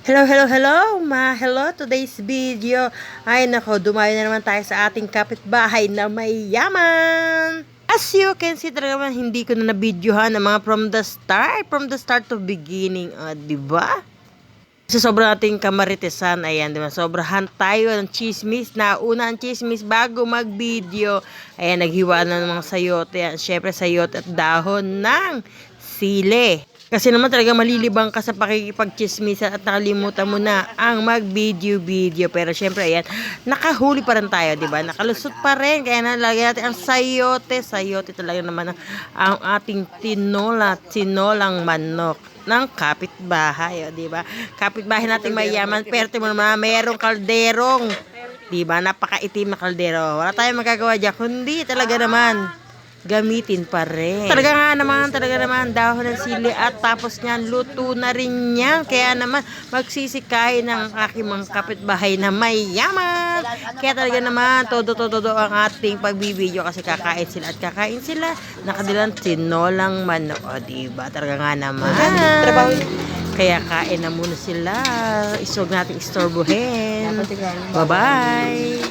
Hello, hello, hello, hello, today's video. Ay nako, dumayo na naman tayo sa ating kapitbahay na may yaman. As you can see, talaga naman hindi ko na na-videohan ang mga from the start to beginning, di ba? Sa sobrang ating kamaritesan, ayan, di ba? Sobrahan tayo ng chismis, nauna ang chismis bago mag-video. Ayan, naghiwa na ng mga sayote, syempre sayote at dahon ng sili. Kasi naman talaga malilibang ka sa pakikipag-chismisan at nakalimutan mo na ang mag-video-video. Pero syempre, ayan, nakahuli pa rin tayo, di ba? Nakalusot pa rin. Kaya nalagyan natin ang sayote. Sayote talaga naman ang ating tinolang manok ng kapitbahay, di ba? Kapitbahay nating mayaman, pero mo naman, mayroong kalderong, di ba? Napakaitim na kaldero. Wala tayong magagawa dyan, kundi talaga naman gamitin pa rin. Talaga naman, dahon ng sili at tapos niyan, luto na rin yan. Kaya naman, magsisikain ng aking mga kapitbahay na may yaman. Kaya talaga naman, todo ang ating pagbibideo kasi kakain sila. Nakadilang tinolang manok. O, diba? Talaga nga naman. Kaya kain na muna sila. Isog natin istorbohin. Bye-bye!